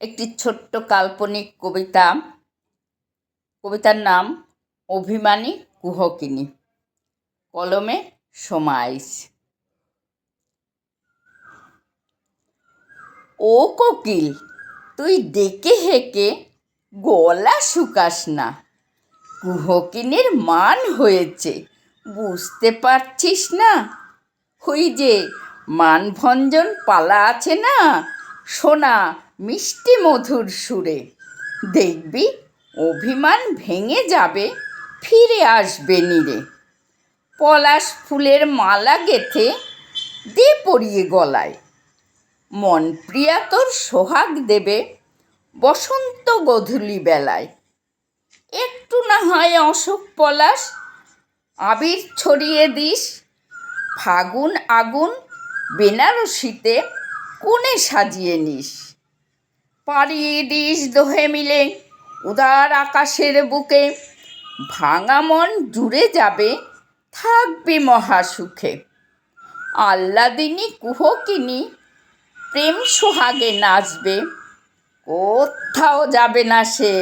একটি ছোট্ট কাল্পনিক কবিতার নাম অভিমানী কুহকিনী। কলমে সোমাইশ। ও কোকিল, তুই ডেকে হেঁকে গলা শুকাস না। কুহকিনীর মান হয়েছে, বুঝতে পারছিস না? ওই যে মানভঞ্জন পালা আছে না, শোনা মিষ্টি মধুর সুরে। দেখবি অভিমান ভেঙে যাবে, ফিরে আসবে নীরে। পলাশ ফুলের মালা গেঁথে দে পরিয়ে গলায়। মন প্রিয়া তোর সোহাগ দেবে বসন্ত গধূলি বেলায়। একটু না হয় অশোক পলাশ আবির ছড়িয়ে দিস। ফাগুন আগুন বেনারসিতে কোণে সাজিয়ে নিস। পাড়িয়ে দিস দোহে মিলে উদার আকাশের বুকে। ভাঙা মন জুড়ে যাবে, থাকবি মহাসুখে। আহ্লাদিনী কুহকিনী প্রেম সোহাগে নাচবে। কোথাও যাবে না সে,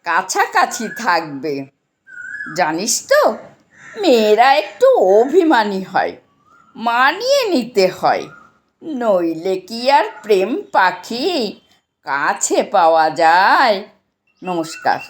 কাছাকাছি থাকবে। জানিস তো, মেয়েরা একটু অভিমানী হয়, মানিয়ে নিতে হয়। নইলে কি আর প্রেম পাখি কাছে পাওয়া যায়? নমস্কার।